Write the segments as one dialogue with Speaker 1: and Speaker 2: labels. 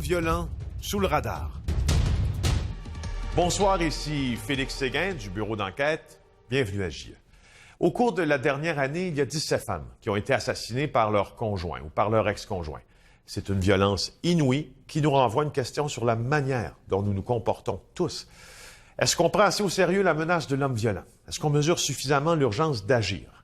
Speaker 1: violents sous le radar. Bonsoir, ici Félix Séguin du bureau d'enquête. Bienvenue à JE. Au cours de la dernière année, il y a 17 femmes qui ont été assassinées par leur conjoint ou par leur ex-conjoint. C'est une violence inouïe qui nous renvoie une question sur la manière dont nous nous comportons tous. Est-ce qu'on prend assez au sérieux la menace de l'homme violent? Est-ce qu'on mesure suffisamment l'urgence d'agir?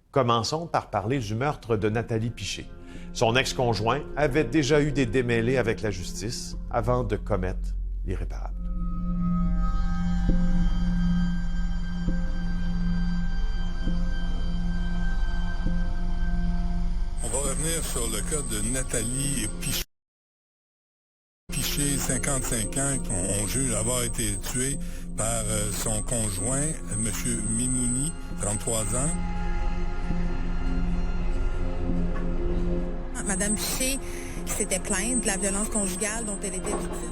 Speaker 1: Commençons par parler du meurtre de Nathalie Piché. Son ex-conjoint avait déjà eu des démêlés avec la justice avant de commettre l'irréparable.
Speaker 2: On va revenir sur le cas de Nathalie Piché. Piché, 55 ans, qu'on juge avoir été tué par son conjoint, M. Mimouni, 33 ans.
Speaker 3: Madame Piché s'était plainte de la violence conjugale dont elle était victime.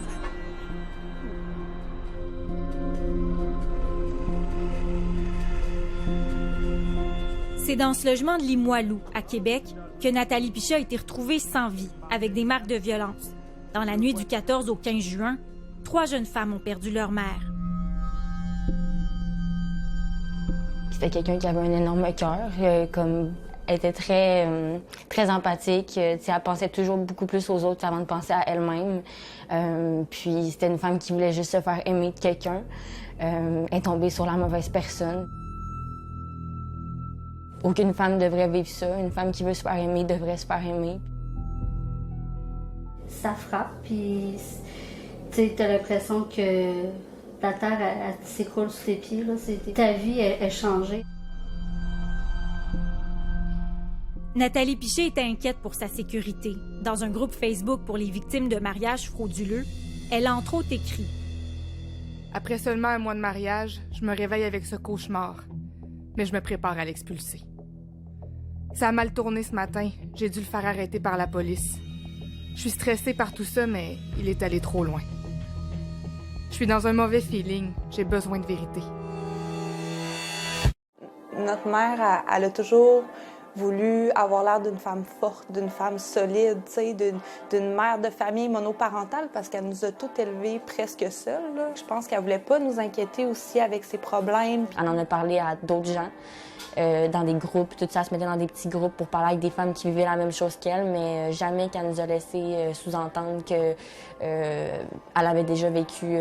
Speaker 4: C'est dans ce logement de Limoilou, à Québec, que Nathalie Piché a été retrouvée sans vie, avec des marques de violence. Dans la nuit du 14 au 15 juin, 3 jeunes femmes ont perdu leur mère.
Speaker 5: C'était quelqu'un qui avait un énorme cœur, comme elle était très empathique. Elle pensait toujours beaucoup plus aux autres avant de penser à elle-même. Puis c'était une femme qui voulait juste se faire aimer de quelqu'un. Elle est tombée sur la mauvaise personne. Aucune femme devrait vivre ça. Une femme qui veut se faire aimer devrait se faire aimer.
Speaker 6: Ça frappe, puis tu as l'impression que la terre elle s'écroule sous tes pieds. Là. Ta vie est changée.
Speaker 4: Nathalie Piché était inquiète pour sa sécurité. Dans un groupe Facebook pour les victimes de mariages frauduleux, elle a entre autres écrit «
Speaker 7: Après seulement un mois de mariage, je me réveille avec ce cauchemar, mais je me prépare à l'expulser. Ça a mal tourné ce matin, j'ai dû le faire arrêter par la police. Je suis stressée par tout ça, mais il est allé trop loin. Je suis dans un mauvais feeling, j'ai besoin de vérité. »
Speaker 8: Notre mère, elle a toujours voulu avoir l'air d'une femme forte, d'une femme solide, d'une mère de famille monoparentale parce qu'elle nous a toutes élevées presque seules. Là. Je pense qu'elle voulait pas nous inquiéter aussi avec ses problèmes.
Speaker 5: Elle en a parlé à d'autres gens, dans des groupes, tout ça, elle se mettait dans des petits groupes pour parler avec des femmes qui vivaient la même chose qu'elle, mais jamais qu'elle nous a laissé sous-entendre qu'elle avait déjà vécu,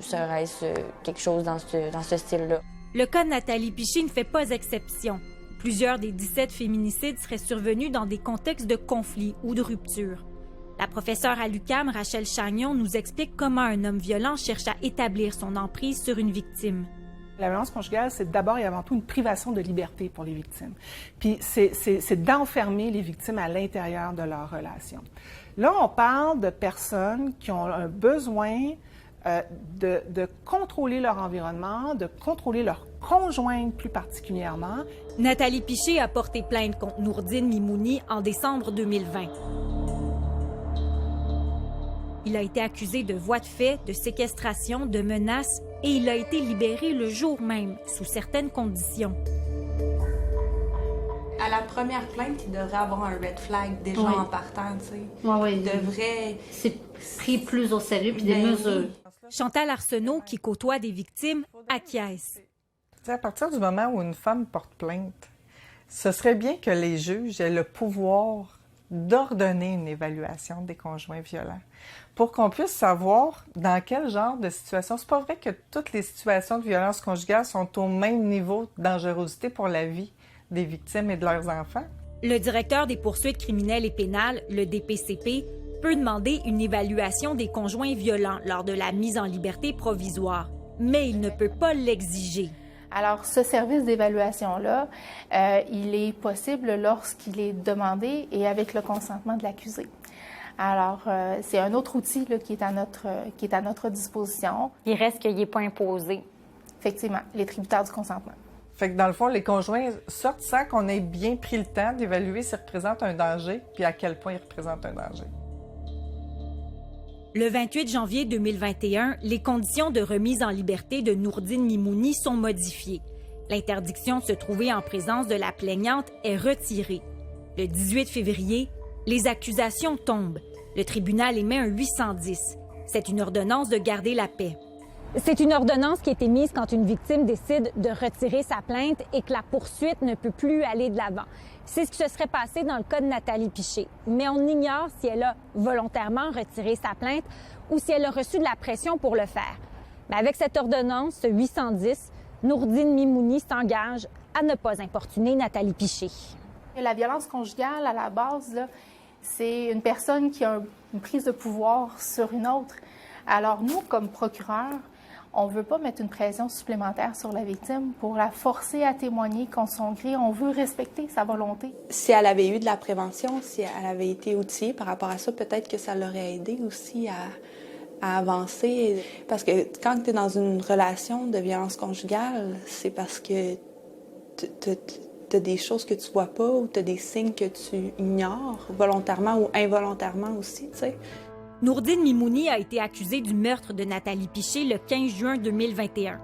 Speaker 5: serait-ce quelque chose dans ce style-là.
Speaker 4: Le cas de Nathalie Piché ne fait pas exception. Plusieurs des 17 féminicides seraient survenus dans des contextes de conflit ou de rupture. La professeure à l'UQAM, Rachel Chagnon, nous explique comment un homme violent cherche à établir son emprise sur une victime.
Speaker 9: La violence conjugale, c'est d'abord et avant tout une privation de liberté pour les victimes. Puis c'est d'enfermer les victimes à l'intérieur de leur relation. Là, on parle de personnes qui ont un besoin de contrôler leur environnement, de contrôler leur conjointe plus particulièrement.
Speaker 4: Nathalie Piché a porté plainte contre Nourdine Mimouni en décembre 2020. Il a été accusé de voies de fait, de séquestration, de menaces et il a été libéré le jour même, sous certaines conditions.
Speaker 8: À la première plainte, il devrait avoir un red flag déjà en partant, tu sais.
Speaker 6: Oui,
Speaker 8: il devrait...
Speaker 6: C'est pris plus au sérieux puis des mesures.
Speaker 4: Chantal Arsenault, qui côtoie des victimes, acquiesce.
Speaker 10: À partir du moment où une femme porte plainte, ce serait bien que les juges aient le pouvoir d'ordonner une évaluation des conjoints violents pour qu'on puisse savoir dans quel genre de situation. C'est pas vrai que toutes les situations de violence conjugale sont au même niveau de dangerosité pour la vie des victimes et de leurs enfants.
Speaker 4: Le directeur des poursuites criminelles et pénales, le DPCP, peut demander une évaluation des conjoints violents lors de la mise en liberté provisoire, mais il ne peut pas l'exiger.
Speaker 11: Alors, ce service d'évaluation-là, il est possible lorsqu'il est demandé et avec le consentement de l'accusé. Alors, c'est un autre outil là, qui est à notre disposition.
Speaker 5: Il reste qu'il n'est pas imposé.
Speaker 11: Effectivement, les tributaires du consentement.
Speaker 10: Fait que dans le fond, les conjoints sortent sans qu'on ait bien pris le temps d'évaluer s'ils représentent un danger puis à quel point ils représentent un danger.
Speaker 4: Le 28 janvier 2021, les conditions de remise en liberté de Nourdine Mimouni sont modifiées. L'interdiction de se trouver en présence de la plaignante est retirée. Le 18 février, les accusations tombent. Le tribunal émet un 810. C'est une ordonnance de garder la paix.
Speaker 12: C'est une ordonnance qui a été mise quand une victime décide de retirer sa plainte et que la poursuite ne peut plus aller de l'avant. C'est ce qui se serait passé dans le cas de Nathalie Piché. Mais on ignore si elle a volontairement retiré sa plainte ou si elle a reçu de la pression pour le faire. Mais avec cette ordonnance, ce 810, Nourdine Mimouni s'engage à ne pas importuner Nathalie Piché.
Speaker 11: La violence conjugale, à la base, là, c'est une personne qui a une prise de pouvoir sur une autre. Alors nous, comme procureurs, on ne veut pas mettre une pression supplémentaire sur la victime pour la forcer à témoigner contre son gré. On veut respecter sa volonté.
Speaker 8: Si elle avait eu de la prévention, si elle avait été outillée par rapport à ça, peut-être que ça l'aurait aidé aussi à avancer. Parce que quand tu es dans une relation de violence conjugale, c'est parce que tu as des choses que tu vois pas ou tu as des signes que tu ignores, volontairement ou involontairement aussi, tu sais.
Speaker 4: Nourdine Mimouni a été accusée du meurtre de Nathalie Piché le 15 juin 2021.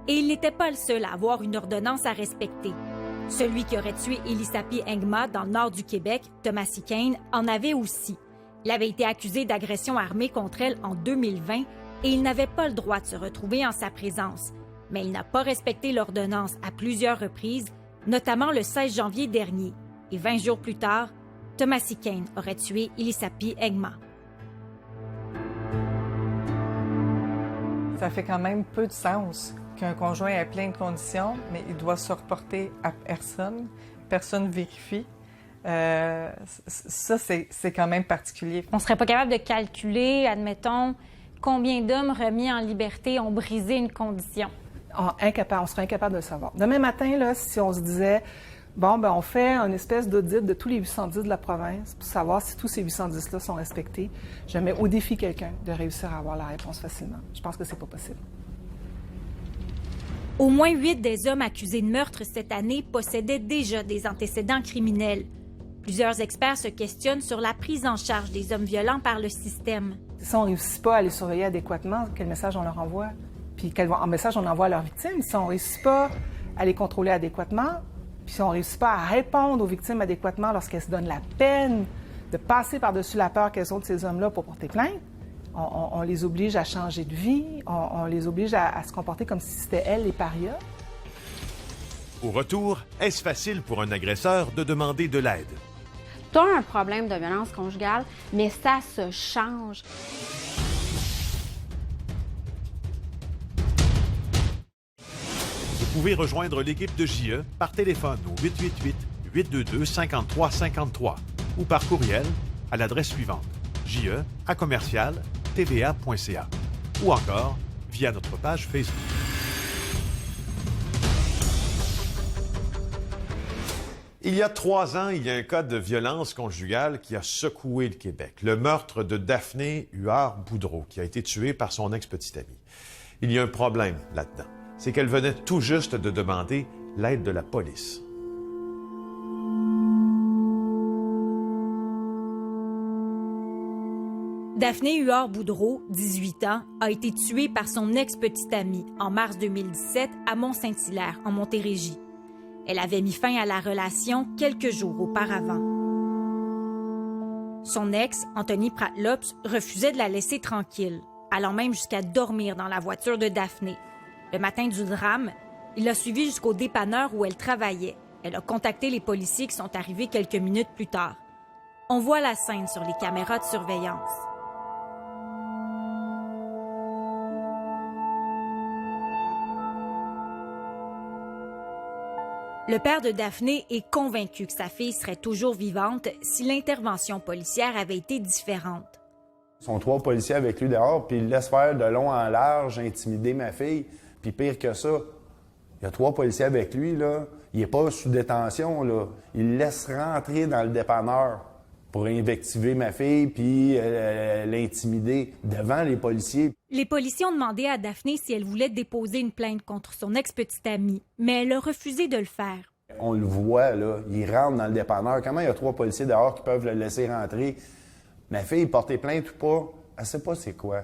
Speaker 4: Et il n'était pas le seul à avoir une ordonnance à respecter. Celui qui aurait tué Elisapi Ngma dans le nord du Québec, Thomas Kane, en avait aussi. Il avait été accusé d'agression armée contre elle en 2020 et il n'avait pas le droit de se retrouver en sa présence. Mais il n'a pas respecté l'ordonnance à plusieurs reprises, notamment le 16 janvier dernier. Et 20 jours plus tard, Thomas Kane aurait tué Elisapi Ngma.
Speaker 10: Ça fait quand même peu de sens qu'un conjoint ait plein de conditions, mais il doit se reporter à personne. Personne vérifie. Ça, c'est quand même particulier.
Speaker 12: On ne serait pas capable de calculer, admettons, combien d'hommes remis en liberté ont brisé une condition.
Speaker 9: On serait incapable de le savoir. Demain matin, là, si on se disait, on fait une espèce d'audit de tous les 810 de la province pour savoir si tous ces 810-là sont respectés, je mets au défi quelqu'un de réussir à avoir la réponse facilement. Je pense que c'est pas possible.
Speaker 4: Au moins 8 des hommes accusés de meurtre cette année possédaient déjà des antécédents criminels. Plusieurs experts se questionnent sur la prise en charge des hommes violents par le système.
Speaker 9: Si on ne réussit pas à les surveiller adéquatement, quel message on leur envoie? Puis quel message on envoie à leurs victimes? Si on ne réussit pas à les contrôler adéquatement, puis si on ne réussit pas à répondre aux victimes adéquatement lorsqu'elles se donnent la peine de passer par-dessus la peur qu'elles ont de ces hommes-là pour porter plainte, on les oblige à changer de vie, on les oblige à se comporter comme si c'était elles les parias.
Speaker 1: Au retour, est-ce facile pour un agresseur de demander de l'aide?
Speaker 13: Tu as un problème de violence conjugale, mais ça se change.
Speaker 1: Vous pouvez rejoindre l'équipe de JE par téléphone au 888-822-5353 ou par courriel à l'adresse suivante je@commercial-tva.ca ou encore via notre page Facebook. Il y a 3 ans, il y a un cas de violence conjugale qui a secoué le Québec. Le meurtre de Daphné Huard-Boudreau, qui a été tuée par son ex-petite amie. Il y a un problème là-dedans. C'est qu'elle venait tout juste de demander l'aide de la police.
Speaker 4: Daphné Huard-Boudreau, 18 ans, a été tuée par son ex-petite amie en mars 2017 à Mont-Saint-Hilaire, en Montérégie. Elle avait mis fin à la relation quelques jours auparavant. Son ex, Anthony Pratlops, refusait de la laisser tranquille, allant même jusqu'à dormir dans la voiture de Daphné. Le matin du drame, il l'a suivie jusqu'au dépanneur où elle travaillait. Elle a contacté les policiers qui sont arrivés quelques minutes plus tard. On voit la scène sur les caméras de surveillance. Le père de Daphné est convaincu que sa fille serait toujours vivante si l'intervention policière avait été différente.
Speaker 14: Ils sont 3 policiers avec lui dehors, puis ils laissent faire de long en large, intimider ma fille. Puis pire que ça, il y a 3 policiers avec lui, là. Il n'est pas sous détention, là. Il le laisse rentrer dans le dépanneur pour invectiver ma fille puis l'intimider devant les policiers.
Speaker 4: Les policiers ont demandé à Daphné si elle voulait déposer une plainte contre son ex-petite amie, mais elle a refusé de le faire.
Speaker 14: On le voit, là, il rentre dans le dépanneur. Comment il y a 3 policiers dehors qui peuvent le laisser rentrer? Ma fille, porter plainte ou pas, elle ne sait pas c'est quoi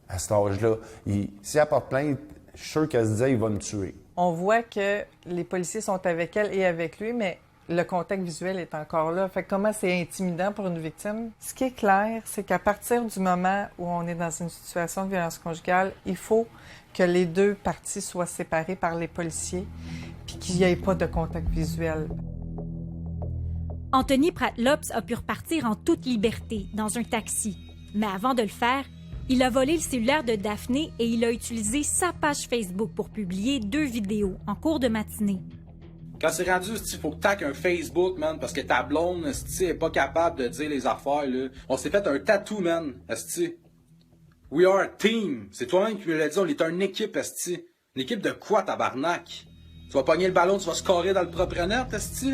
Speaker 14: à cet âge-là. Si elle porte plainte, je suis sûr qu'elle se disait « il va me tuer ».
Speaker 10: On voit que les policiers sont avec elle et avec lui, mais le contact visuel est encore là. Fait que comment c'est intimidant pour une victime? Ce qui est clair, c'est qu'à partir du moment où on est dans une situation de violence conjugale, il faut que les deux parties soient séparées par les policiers puis qu'il n'y ait pas de contact visuel.
Speaker 4: Anthony Pratlops a pu repartir en toute liberté dans un taxi. Mais avant de le faire, il a volé le cellulaire de Daphné et il a utilisé sa page Facebook pour publier 2 vidéos en cours de matinée.
Speaker 15: Quand c'est rendu, il faut que t'aies un Facebook, man, parce que ta blonde, est pas capable de dire les affaires, là. On s'est fait un tatou, man, esti. We are a team. C'est toi-même qui me l'as dit, on est une équipe, esti. Une équipe de quoi, tabarnak? Tu vas pogner le ballon, tu vas scorer dans le propre net, esti?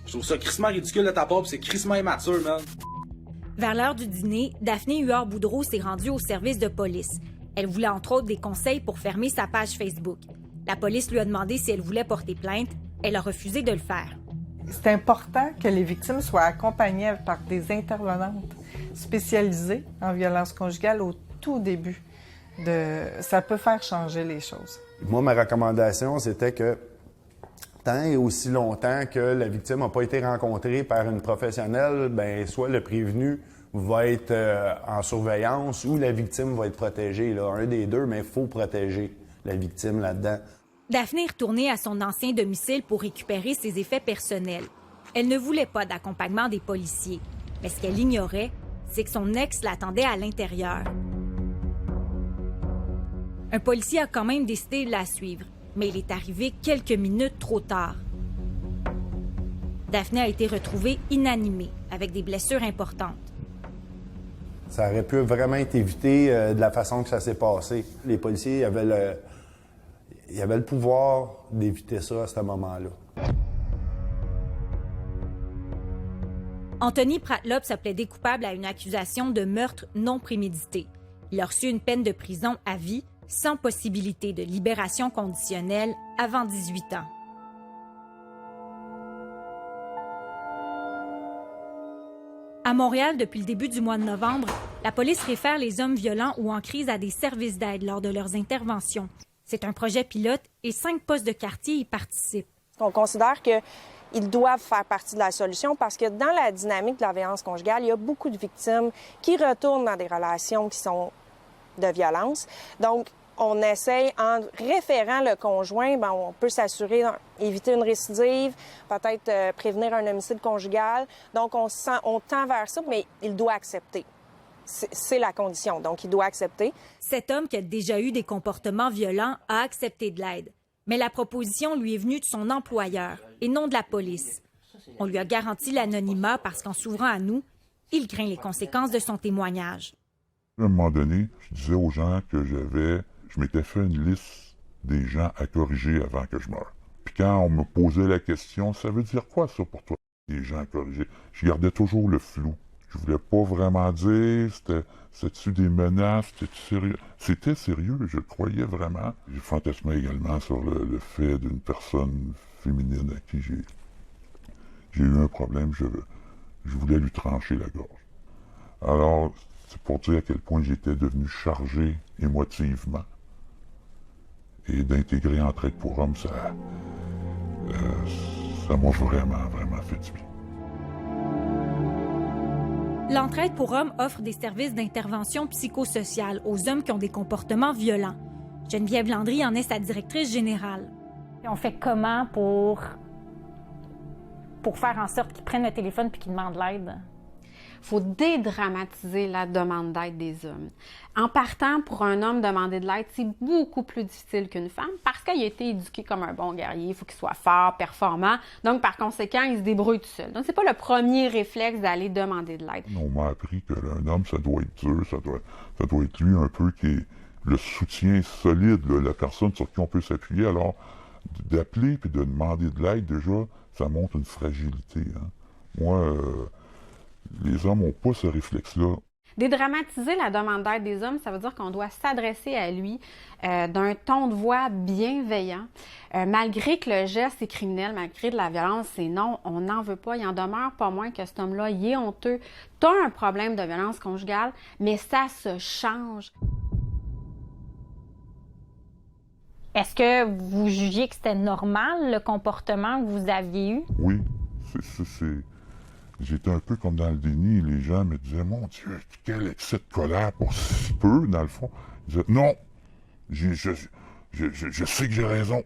Speaker 15: Je trouve ça crissement ridicule de ta part, pis c'est crissement immature, man.
Speaker 4: Vers l'heure du dîner, Daphné Huard-Boudreau s'est rendue au service de police. Elle voulait entre autres des conseils pour fermer sa page Facebook. La police lui a demandé si elle voulait porter plainte. Elle a refusé de le faire.
Speaker 10: C'est important que les victimes soient accompagnées par des intervenantes spécialisées en violence conjugale au tout début. Ça peut faire changer les choses.
Speaker 14: Moi, ma recommandation, c'était que tant et aussi longtemps que la victime n'a pas été rencontrée par une professionnelle, bien, soit le prévenu va être en surveillance ou la victime va être protégée. Là. Un des deux, mais il faut protéger la victime là-dedans.
Speaker 4: Daphné est retournée à son ancien domicile pour récupérer ses effets personnels. Elle ne voulait pas d'accompagnement des policiers. Mais ce qu'elle ignorait, c'est que son ex l'attendait à l'intérieur. Un policier a quand même décidé de la suivre, mais il est arrivé quelques minutes trop tard. Daphné a été retrouvée inanimée, avec des blessures importantes.
Speaker 14: Ça aurait pu vraiment être évité de la façon que ça s'est passé. Les policiers avaient le pouvoir d'éviter ça à ce moment-là.
Speaker 4: Anthony Pratlops a plaidé coupable à une accusation de meurtre non prémédité. Il a reçu une peine de prison à vie, sans possibilité de libération conditionnelle avant 18 ans. À Montréal, depuis le début du mois de novembre, la police réfère les hommes violents ou en crise à des services d'aide lors de leurs interventions. C'est un projet pilote et 5 postes de quartier y participent.
Speaker 16: On considère qu'ils doivent faire partie de la solution parce que dans la dynamique de la violence conjugale, il y a beaucoup de victimes qui retournent dans des relations qui sont de violence. Donc, on essaye, en référant le conjoint, bien, on peut s'assurer d'éviter une récidive, peut-être prévenir un homicide conjugal. Donc, on tend vers ça, mais il doit accepter. C'est la condition, donc il doit accepter.
Speaker 4: Cet homme qui a déjà eu des comportements violents a accepté de l'aide. Mais la proposition lui est venue de son employeur et non de la police. On lui a garanti l'anonymat parce qu'en s'ouvrant à nous, il craint les conséquences de son témoignage.
Speaker 17: À un moment donné, je disais aux gens que je m'étais fait une liste des gens à corriger avant que je meure. Puis quand on me posait la question, ça veut dire quoi ça pour toi, des gens à corriger? Je gardais toujours le flou. Je voulais pas vraiment dire, c'était-tu des menaces, c'était sérieux? C'était sérieux, je le croyais vraiment. J'ai fantasmé également sur le fait d'une personne féminine à qui j'ai eu un problème, je voulais lui trancher la gorge. Alors, c'est pour dire à quel point j'étais devenu chargé émotivement. Et d'intégrer Entraide pour hommes, ça m'a vraiment fait du bien.
Speaker 4: L'Entraide pour hommes offre des services d'intervention psychosociale aux hommes qui ont des comportements violents. Geneviève Landry en est sa directrice générale.
Speaker 12: On fait comment pour faire en sorte qu'ils prennent le téléphone puis qu'ils demandent l'aide?
Speaker 13: Il faut dédramatiser la demande d'aide des hommes. En partant, pour un homme demander de l'aide, c'est beaucoup plus difficile qu'une femme parce qu'il a été éduqué comme un bon guerrier. Il faut qu'il soit fort, performant. Donc, par conséquent, il se débrouille tout seul. Donc, c'est pas le premier réflexe d'aller demander de l'aide.
Speaker 17: On m'a appris qu'un homme, ça doit être dur, ça doit être lui un peu qui est le soutien solide, là, la personne sur qui on peut s'appuyer. Alors, d'appeler puis de demander de l'aide, déjà, ça montre une fragilité. Hein. Moi, les hommes n'ont pas ce réflexe-là.
Speaker 13: Dédramatiser la demande d'aide des hommes, ça veut dire qu'on doit s'adresser à lui d'un ton de voix bienveillant. Malgré que le geste est criminel, malgré de la violence, c'est non, on n'en veut pas. Il en demeure pas moins que cet homme-là, il est honteux. Tu as un problème de violence conjugale, mais ça se change.
Speaker 12: Est-ce que vous jugiez que c'était normal, le comportement que vous aviez eu?
Speaker 17: Oui, c'est... J'étais un peu comme dans le déni. Les gens me disaient, mon Dieu, quel excès de colère pour si peu, dans le fond. Je disais, non, je sais que j'ai raison.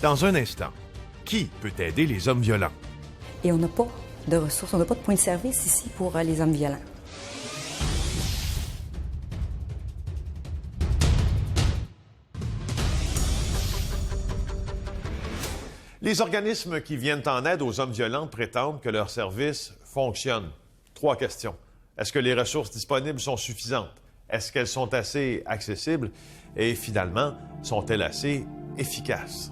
Speaker 1: Dans un instant, qui peut aider les hommes violents?
Speaker 18: Et on n'a pas de ressources, on n'a pas de point de service ici pour les hommes violents.
Speaker 1: Les organismes qui viennent en aide aux hommes violents prétendent que leur service fonctionne. 3 questions. Est-ce que les ressources disponibles sont suffisantes? Est-ce qu'elles sont assez accessibles? Et finalement, sont-elles assez efficaces?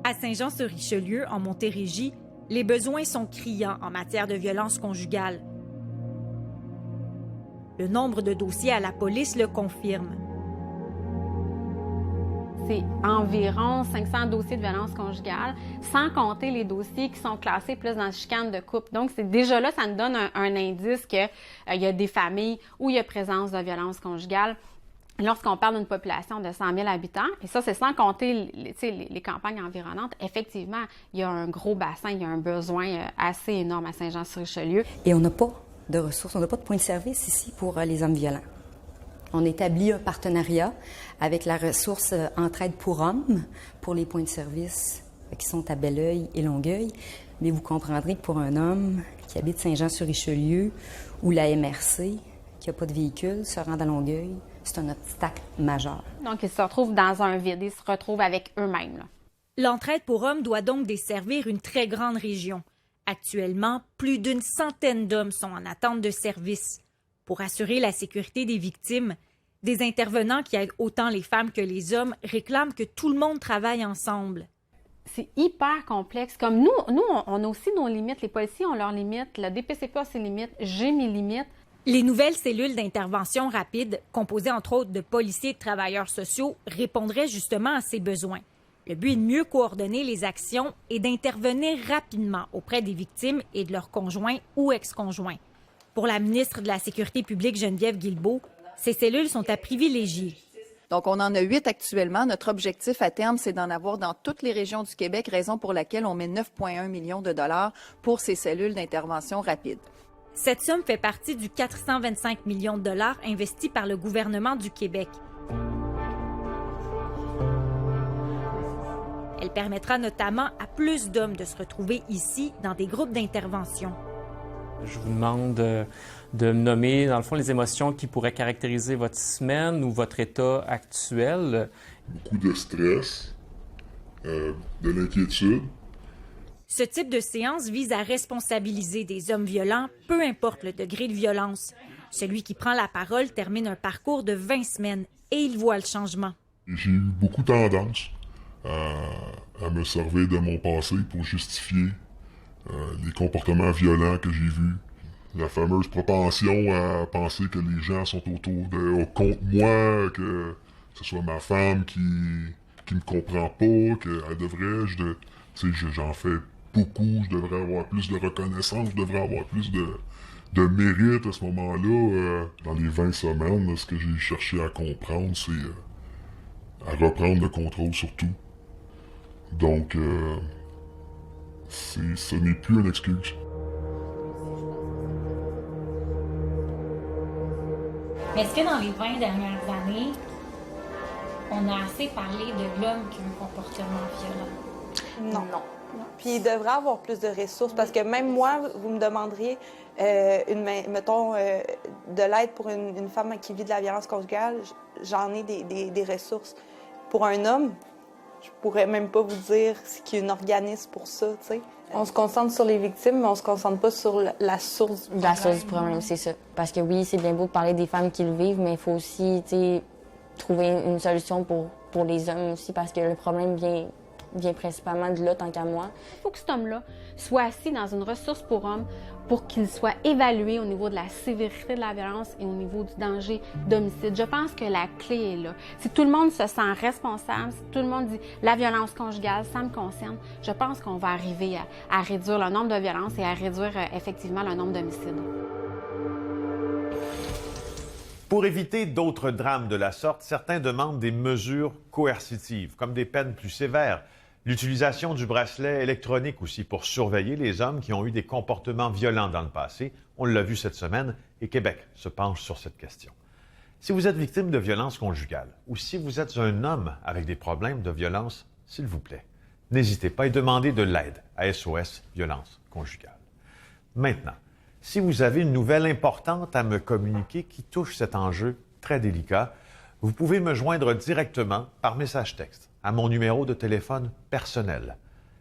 Speaker 4: À Saint-Jean-sur-Richelieu, en Montérégie, les besoins sont criants en matière de violence conjugale. Le nombre de dossiers à la police le confirme.
Speaker 13: C'est environ 500 dossiers de violence conjugale, sans compter les dossiers qui sont classés plus dans la chicane de couple. Donc, déjà là, ça nous donne un indice qu'il y a des familles où il y a présence de violence conjugale. Lorsqu'on parle d'une population de 100 000 habitants, et ça, c'est sans compter les campagnes environnantes, effectivement, il y a un gros bassin, il y a un besoin assez énorme à Saint-Jean-sur-Richelieu.
Speaker 18: Et on n'a pas de ressources, on n'a pas de point de service ici pour les hommes violents. On établit un partenariat avec la ressource Entraide pour hommes pour les points de service qui sont à Belleuil et Longueuil. Mais vous comprendrez que pour un homme qui habite Saint-Jean-sur-Richelieu ou la MRC, qui n'a pas de véhicule, se rendre à Longueuil, c'est un obstacle majeur.
Speaker 13: Donc, ils se retrouvent dans un vide, ils se retrouvent avec eux-mêmes.
Speaker 4: L'Entraide pour hommes doit donc desservir une très grande région. Actuellement, plus d'une centaine d'hommes sont en attente de services. Pour assurer la sécurité des victimes, des intervenants qui aident autant les femmes que les hommes réclament que tout le monde travaille ensemble.
Speaker 13: C'est hyper complexe. Comme nous, on a aussi nos limites. Les policiers ont leurs limites, le DPCP a ses limites, j'ai mes limites.
Speaker 4: Les nouvelles cellules d'intervention rapide, composées entre autres de policiers et de travailleurs sociaux, répondraient justement à ces besoins. Le but est de mieux coordonner les actions et d'intervenir rapidement auprès des victimes et de leurs conjoints ou ex-conjoints. Pour la ministre de la Sécurité publique, Geneviève Guilbeault, ces cellules sont à privilégier.
Speaker 19: Donc, on en a 8 actuellement. Notre objectif à terme, c'est d'en avoir dans toutes les régions du Québec, raison pour laquelle on met 9,1 millions de dollars pour ces cellules d'intervention rapide.
Speaker 4: Cette somme fait partie du 425 millions de dollars investis par le gouvernement du Québec. Elle permettra notamment à plus d'hommes de se retrouver ici dans des groupes d'intervention.
Speaker 20: Je vous demande de me nommer, dans le fond, les émotions qui pourraient caractériser votre semaine ou votre état actuel.
Speaker 17: Beaucoup de stress, de l'inquiétude.
Speaker 4: Ce type de séance vise à responsabiliser des hommes violents, peu importe le degré de violence. Celui qui prend la parole termine un parcours de 20 semaines et il voit le changement.
Speaker 17: J'ai eu beaucoup tendance à me servir de mon passé pour justifier les comportements violents que j'ai vus. La fameuse propension à penser que les gens sont contre moi, que ce soit ma femme qui me comprend pas, qu'elle devrait, j'en fais beaucoup, je devrais avoir plus de reconnaissance, je devrais avoir plus de mérite à ce moment-là. Dans les 20 semaines, ce que j'ai cherché à comprendre, c'est à reprendre le contrôle sur tout. Donc, ce n'est plus une excuse.
Speaker 12: Mais est-ce que dans les 20 dernières années, on a assez parlé de l'homme qui a un comportement violent?
Speaker 8: Non. Puis il devrait avoir plus de ressources parce que même moi, vous me demanderiez, mettons, de l'aide pour une femme qui vit de la violence conjugale, j'en ai des ressources. Pour un homme, je pourrais même pas vous dire qu'il y a un organisme pour ça, tu sais. On se concentre sur les victimes, mais on se concentre pas sur la source du problème.
Speaker 5: La source du problème, c'est ça. Parce que oui, c'est bien beau de parler des femmes qui le vivent, mais il faut aussi, tu sais, trouver une solution pour les hommes aussi, parce que le problème vient principalement de là, tant qu'à moi.
Speaker 13: Il faut que cet homme-là soit assis dans une ressource pour hommes pour qu'il soit évalué au niveau de la sévérité de la violence et au niveau du danger d'homicide. Je pense que la clé est là. Si tout le monde se sent responsable, si tout le monde dit « la violence conjugale, ça me concerne », je pense qu'on va arriver à réduire le nombre de violences et à réduire effectivement le nombre d'homicides.
Speaker 1: Pour éviter d'autres drames de la sorte, certains demandent des mesures coercitives, comme des peines plus sévères. L'utilisation du bracelet électronique aussi pour surveiller les hommes qui ont eu des comportements violents dans le passé. On l'a vu cette semaine et Québec se penche sur cette question. Si vous êtes victime de violences conjugales ou si vous êtes un homme avec des problèmes de violence, s'il vous plaît, n'hésitez pas et demandez de l'aide à SOS Violence Conjugale. Maintenant, si vous avez une nouvelle importante à me communiquer qui touche cet enjeu très délicat, vous pouvez me joindre directement par message texte à mon numéro de téléphone personnel.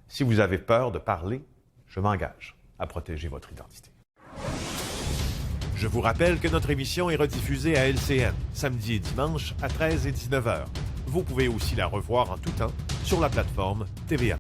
Speaker 1: Si vous avez peur de parler, je m'engage à protéger votre identité. Je vous rappelle que notre émission est rediffusée à LCN, samedi et dimanche à 13 et 19 h. Vous pouvez aussi la revoir en tout temps sur la plateforme TVA.